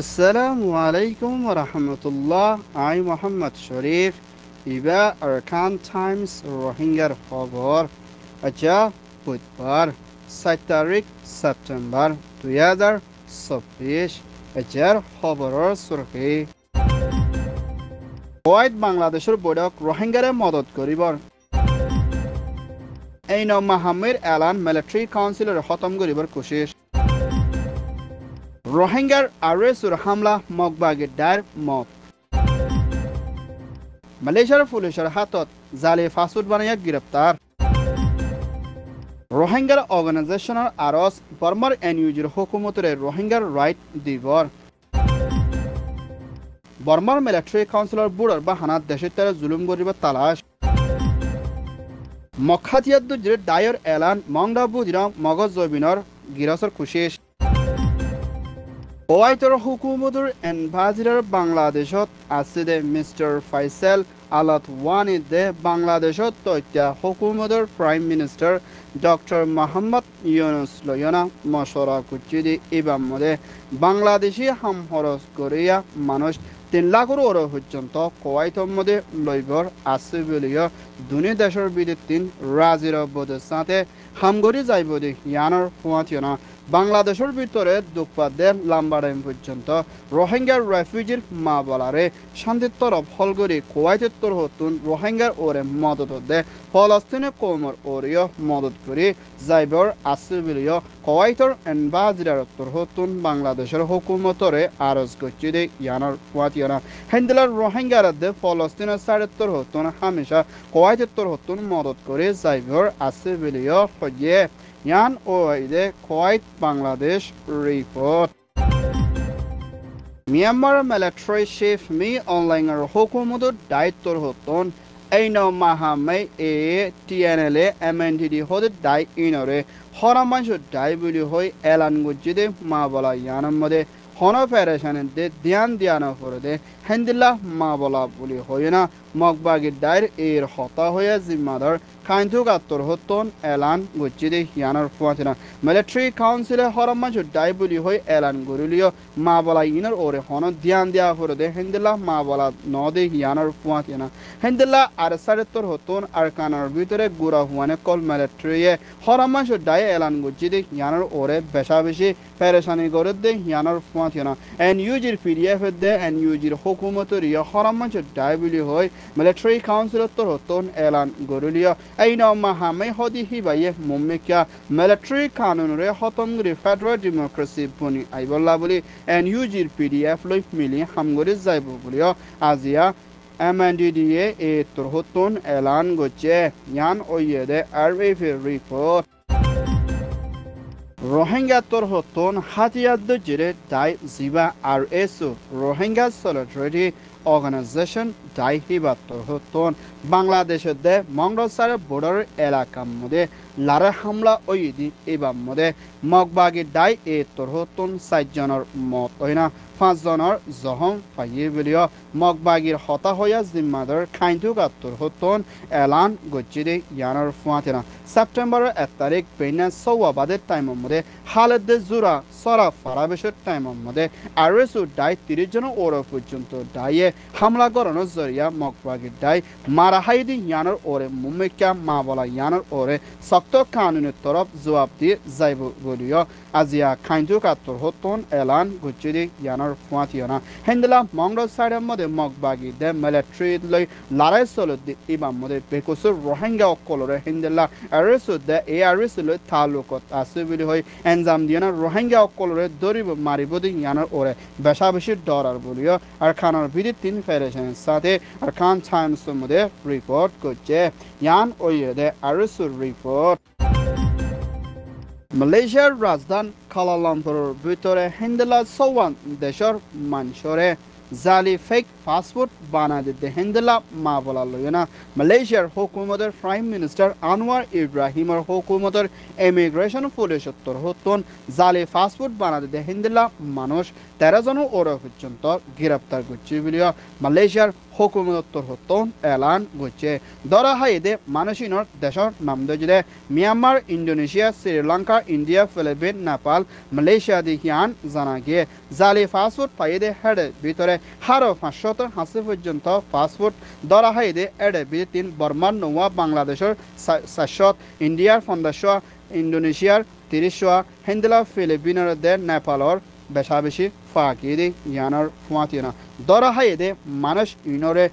Assalamu alaikum wa rahmatullah. I'm Muhammad Sharif. Iba Arkan Times Rohingya খবর আচ্ছা বুধবার 7 তারিখ সেপ্টেম্বর 2024 এজার খবরের সুরখি কুয়েত বাংলাদেশের বৈঠক রোহিঙ্গারে মদত করিবার এই মাহমির এলান মিলিটারি কাউন্সিলের খতম করিবার কোশিশ রোহিঙ্গার আরেসুর হামলা মগবাগের দায়ের মত মালয়েশিয়ার পুলিশের হাতত জালি ফাসুদ বানাইয়া গ্রেপ্তার রোহিঙ্গার অর্গানাইজেশনের আরস বর্মার এনইউজির হুকুমতের রোহিঙ্গার রাইট দিবর বর্মার মিলিটারি কাউন্সিলর বুড়ার বাহানাত দেশের তারা জুলুম করিবার তালাশ মখাতিয়াদ্দুজির দায়ের এলান মংডা বুজিরা মগজ জবিনর গিরসর কুশেষ কুয়েতের হুকুমতের এনভাজিরার বাংলাদেশত আছে দে মিস্টার ফাইসাল আলাত ওয়ানিদে বাংলাদেশত তথ্য হুকুমতের prime minister doctor Mohammad Yunus লয়না মশরা কুচিদি ইবাম মধ্যে বাংলাদেশি হামহরস করিয়া মানুষ 3 লাখের ওর পর্যন্ত কুয়েতের মধ্যে লইবর আছে বলিও দুনি দেশের বিদ্যুৎ রাজির বোধের সাথে হামগরি যাইব দি ইয়ানোর ফুয়াতিয়না বাংলাদেশের ভিতরে দুপাদের লাম্বাডাইম পর্যন্ত রোহিঙ্গার রেফিউজির মা বলারে শান্তির তরফ হলগরি কুয়েতের তর হতুন রোহিঙ্গার ওরে মদত দে ফলস্তিনের কৌমর ওরিও মদত করি যাইবর আছে বলিও কুয়েতের এনবাজিরার তর হতুন বাংলাদেশের হুকুমতরে আরজ করছি দে ইয়ানোর ফুয়াতিয়না হেন্দিলার রোহিঙ্গার দে ফলস্তিনের সাইডের তর হতুন হামেশা কুয়েতের তর হতুন মদত করে যাইবর আছে বলিও হয়ে ইয়ান ওয়াইদে Kuwait Bangladesh report Myanmar military chief মি অনলাইনের হুকুমতের দায়িত্বর হতন এই মাহামে এ টিএনএলএ এমএনডিডি হতে দায় ইনরে হরামাংস দায় বলি হই এলান গুজিদে মা বলা ইয়ানের মধ্যে হন ফেরেশানের দে ধ্যান দিয়ানো করে দে হেন্দিল্লা মা বলা বলি হই না মগবাগির দায়ের এর হতা হয়ে জিম্মাদার কাইন্থুক আত্মর হতন এলান গুজিদে ইয়ানোর ফুয়াতিনা মিলিটারি কাউন্সিলে হরমাংস দায় বলি হই এলান গরুলিও মা বলা ইনর ওরে হন ধ্যান দেওয়া করে দে হেন্দিল্লা মা বলা ন দে ইয়ানোর ফুয়াতিনা হেন্দিল্লা আর সাড়েত্তর হতন আর কানার ভিতরে গুড়া হুয়ানে কল মিলিটারিয়ে হরমাংস দায় এলান গুজিদে ইয়ানোর ওরে বেশা বেশি পেরেশানি করে দে ইয়ানোর ফুয়াতিনা এনইউজির পিডিএফ দে এনইউজির হুকুমতের ইয়ে হরমাংস দায় বলি হই মিলিটারি কাউন্সিলত হতন এলান গরুলিও এই মাহামে হদি হিবাইয়ে মুম্মিকা মিলিটারি কানুনরে হতমগরি ফেডারেল ডেমোক্রেসি বনি আইবল্লা বলি এনইউজির পিডিএফ লৈ মিলি হামগরি যাইব বলিও আজিয়া এমএনডিডিএ এ তোর হতন এলান গছে ইয়ান ওয়েদে আরএফ রিপোর্ট রোহিঙ্গা তোর হতন হাতিয়াদ জিরে দাই জিবা আর এসো রোহিঙ্গা সলিডারিটি অর্গানাইজেশন দাই হিবা তোর হতন বাংলাদেশের দে মংডসার বর্ডার এলাকার মধ্যে লারে হামলা ওইদি এবার মধ্যে মগবাগি দাই এ তোর হতন 4 জনের মত হয় না 5 জনের জহম পাইয়ে বলিও মগবাগির হতা হইয়া জিম্মাদার খাইন্টুক আত্তর হতন এলান গজ্জিদে ইয়ানোর ফুয়াতিনা সেপ্টেম্বরের 1 তারিখ বেনা সৌয়াবাদের টাইমের মধ্যে হালেদে জোড়া সরা ফারাবেশের টাইমের মধ্যে আরেসু দায় 30 জন ওর পর্যন্ত দায়ে হামলা করানোর জরিয়া মগবাগির দায় মারাহাইদি ইয়ানোর ওরে মুম্মিকা মা বলা ইয়ানোর ওরে শক্ত কানুনের তরফ জবাব দিয়ে যাইব বলিও আজিয়া খাইন্টুক আত্তর হতন এলান গজ্জিদে ইয়ানোর ফুয়াতিয়না হেন্দিলা মংডল সাইডের মধ্যে মগবাগি দে মিলিটারি লই লড়াই চলত দি ইমাম মধ্যে বেকসুর রোহিঙ্গা অকলরে হেন্দিলা আরেসু দে এ আরেসু লই তালুকত আছে বলি হই এনজাম দিয়ানা রোহিঙ্গা অকলরে দরিব মারিব দি ইয়ানোর ওরে বেশা বেশি ডরার বলিও আর খানার বিধি 3 ফেডারেশনের সাথে আর খান টাইমসের মধ্যে রিপোর্ট করছে ইয়ান ওয়েদে আরেসুর রিপোর্ট মালয়েশিয়ার রাজধানী কুয়ালালামপুরের ভিতরে হেন্দিলা 54 দেশের মানুষরে জালি ফেক পাসপোর্ট বানায় দিতে হেন্দেলা মা বলা লইনা মালয়েশিয়ার হুকুমতের প্রাইম মিনিস্টার আনোয়ার ইব্রাহিমের হুকুমতের ইমিগ্রেশন পুলিশ উত্তর হতন জালি পাসপোর্ট বানায় দিতে হেন্দেলা মানুষ 13 জন ওরা পর্যন্ত গ্রেপ্তার করছে বলিয়া মালয়েশিয়ার হুকুমত উত্তর হতন এলান করছে ধরা হাইদে মানুষিনর দেশর নাম দে Myanmar Indonesia Sri Lanka India Philippine Nepal Malaysia দিহিয়ান জানা গিয়ে জালি পাসপোর্ট পাইদে হেডে ভিতরে হারো 580 পর্যন্ত পাসপোর্ট ধরা হাইদে এডে বিতিন বর্মার নোয়া বাংলাদেশের 700 ইন্ডিয়ার 1500 ইন্দোনেশিয়ার 30 হেন্দেলা ফিলিপিনের দে নেপালর বেশা বেশি ফাঁকি ইয়ানোর ফুয়াতিনা ধরা হাইদে মানুষ ইনরে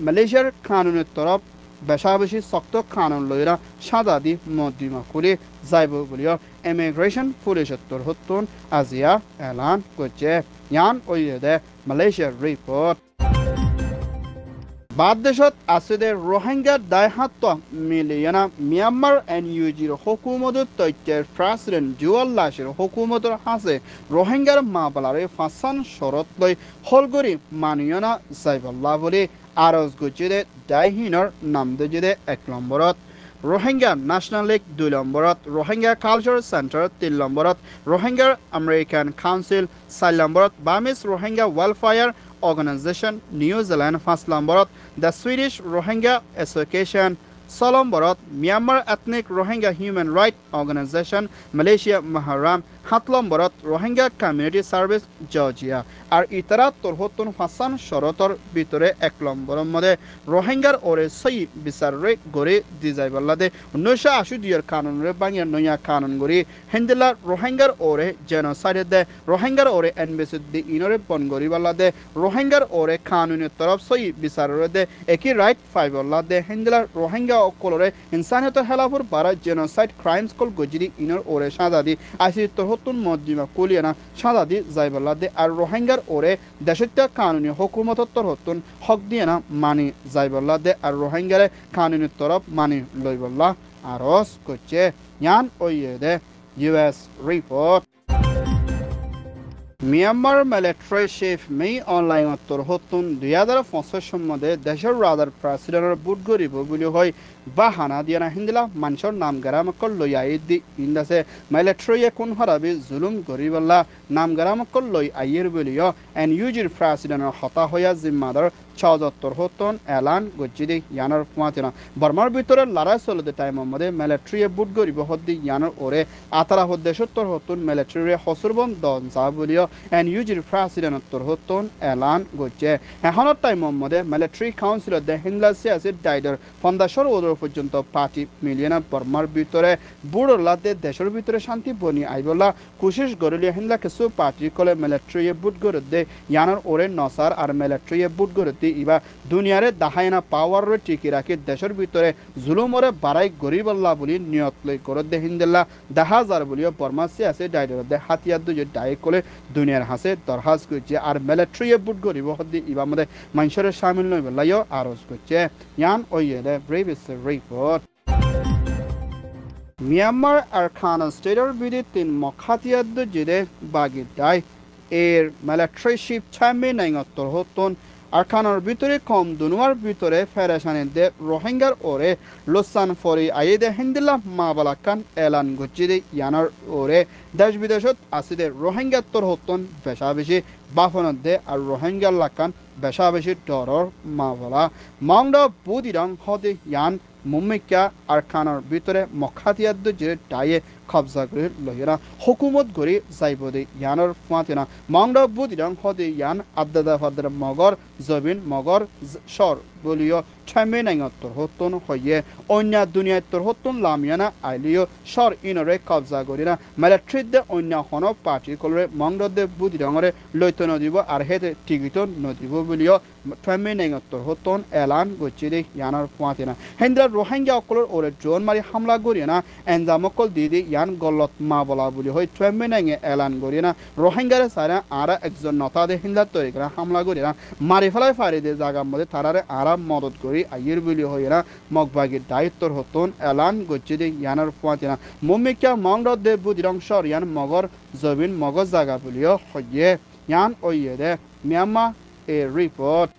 মালয়েশিয়ার কানুনের তরফ বেশা বেশি শক্ত কানুন লইরা সাদা দি মদ্দিমা খুলে যাইব বলিও ইমিগ্রেশন পুলিশ উত্তর হতুন আজিয়া এলান করছে ইয়ান ওইদে মালয়েশিয়ার রিপোর্ট বাদ দেশত আছে রোহিঙ্গা দায়হাত মিলিয়না মিয়ানমার এনইউজির হুকুমতের তথ্যের প্রেসিডেন্ট জুয়াল লাশের হুকুমতের হাসে রোহিঙ্গার মামলারে ফাঁসান শরত লই হলগরি মানিয়না যাইবল্লা বলে আরজ গুজিদে দায়হীনৰ নাম দিজিদে 1 নম্বরত রোহিঙ্গা ন্যাশনাল লীগ 2 নম্বরত রোহিঙ্গা কালচার সেন্টার 3 নম্বরত রোহিঙ্গা আমেরিকান কাউন্সিল 4 নম্বরত Burmese Rohingya welfare organisation New Zealand 5 নম্বরত দ্য সুইডিশ রোহিঙ্গা এসোসিয়েশন 6 নম্বরত Myanmar ethnic Rohingya human right organisation Malaysia মাহারাম 7 নম্বরত রোহিঙ্গা কমিউনিটি সার্ভিস জর্জিয়া আর ইতারা তোরহতুন ফাসান শরতর ভিতরে 1 নম্বরের মধ্যে রোহিঙ্গার ওরে সই বিচারে গড়ে দি যাইবাল্লাদে 1982 এর কানুনরে বাংলা নয়া কানুন গড়ি হেন্দেলা রোহিঙ্গার ওরে জেনোসাইড দে রোহিঙ্গার ওরে এনবিসি দি ইনরে বন গড়িবাল্লাদে রোহিঙ্গার ওরে কানুনের তরফ সই বিচারে দে একই রাইট ফাইবাল্লাদে হেন্দেলা রোহিঙ্গা অকলরে ইনসানিয়তের হেলাফর বারা জেনোসাইড ক্রাইমস কল গজিরি ইনর ওরে সাদা দি আইসি তোরহতুন মদ্দিমা কুলিয়ানা সাদা দি যাইবাল্লাদে আর রোহিঙ্গার ওরে দেশটা কানুনি হুকুমতর তরহতুন হক দিয়ে না মানি যাইবল্লা দে আর রোহিঙ্গারে কানুনির তরফ মানি লইবল্লা আরজ করছে ইয়ান ওইয়ে দে US report Myanmar military chief মে অনলাইন তরহতুন 2025 মধ্যে দেশের রাদার প্রেসিডেন্টের বুট গরিব বলি হয় বাহানা দিয়া না হিন্দিলা মানুষের নাম গারামকল লই আইদি ইন্দাসে মিলিটারি কোন হরাবি জুলুম গরিবল্লা নাম গারামকল লই আইয়ের বলিও এনইউজির প্রেসিডেন্টের হতা হইয়া জিম্মাদার 74 এলান গজ্জিদি ইয়ানোর ফুয়াতিনা বর্মার ভিতরে লড়াই চলতে টাইমের মধ্যে মিলিটারি বুট গরিব হদ্দি ইয়ানোর ওরে আতারা হদ্দেশত্তর হতুন মিলিটারি হসুরবন দন যা বলিও এনইউজির প্রেসিডেন্টর হতুন এলান গজ্জে এখনের টাইমের মধ্যে মিলিটারি কাউন্সিলর দে হিন্দলা সিয়াসি ডাইডার 15 পর্যন্ত পার্টি মিলিয়না বর্মার ভিতরে বুড়লাতে দেশের ভিতরে শান্তি বনি আইবলা কোশিশ গরলিয়া হিন্দলা কিছু পার্টি কলে মিলিটারি বুট গরদে ইয়ানোর ওরে নসার আর মিলিটারি বুট গরদে ইবা দুনিয়ারে দাহায়না পাওয়ার টিকি রাখি দেশের ভিতরে জুলুমরে বাড়াই গরিবল্লা বলি নিয়ত লই গরদে হিন্দলা 10,000 বলিও বর্মা সিয়াসি ডাইডার দে হাতিয়ার দুজে ডাই কলে দুনিয়ার হাসে দরখাস্ত করছে আর মিলিটারি বুট গরিব হদ্দি ইবা মধ্যে মানুষের শামিল নই বলাইও আরজ করছে ইয়ান ওইয়ে ব্রেভিস রিপোর্ট মিয়ানমার আরখানা স্টেটের বিরুদ্ধে মখাতিয়াদ্দ জিদে বাগিদায় এর মিলিটারি শিপ ছামে নাইঙত্তর হতন আরখানার ভিতরে কম দুনুয়ার ভিতরে ফেরেশানি দে রোহিঙ্গার ওরে লোসান ফরি আইদে হিন্দিল্লা মা বালাকান এলান গজিদে ইয়ানার ওরে দেশ বিদেশত আসিদে রোহিঙ্গার তোর হতন বেশা বেশি বাফনত দে আর রোহিঙ্গার লাকান বেশা বেশি ডরর মা বলা মাংডা বুদিরাং হদে ইয়ান মুম্মিকা আরখানার ভিতরে মখাতিয়াদ্দ জিরে টাইয়ে কবজা করে লহিরা হুকুমত গড়ি যাইব দে ইয়ানোর ফুয়াতিনা মাংডা বুদিরাং হদে ইয়ান আদাদা ফাদার মগর জবিন মগর সর বলিও ছামে নাইঙত্তর হতন হইয়ে অন্য দুনিয়ায় তোর হতন লামিয়ানা আইলিও সর ইনরে কবজা করিনা মিলিটারি দে অন্য হন পার্টি কলরে মংডদে বুদিরাঙরে লইত নদিব আর হেতে টিকিট নদিব বলিও ছামে নাইঙত্তর হতন এলান গচ্ছি দে ইয়ানোর ফুয়াতিনা হেন্দ্রা রোহিঙ্গা অকলর ওরে ড্রোন মারি হামলা করিনা এনজামকল দিদি ইয়ান গলত মা বলা বলি হয় ছামে নাইঙে এলান করিনা রোহিঙ্গারে সারা আরা একজন নতা দে হিন্দা তৈরি করা হামলা করিনা মারি ফেলায় ফারি দে জায়গার মধ্যে তারারে আরা মদত করি আইয়ের বলি হইরা মগবাগির দায়িত্বর হতন এলান গচ্ছি দে ইয়ানোর ফুয়াতিনা মুম্মিকা মংডদ দে বুদিরং সর ইয়ান মগর জবিন মগজ জায়গা বলিও হইয়ে ইয়ান ওইয়ে দে Myanmar a report.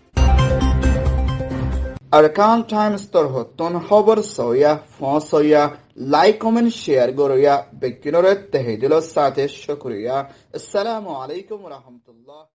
Arkan Times torho ton hobar soya fon soya like comment share goroya bekinore tehidilo sate shukriya. Assalamu alaikum wa rahmatullah.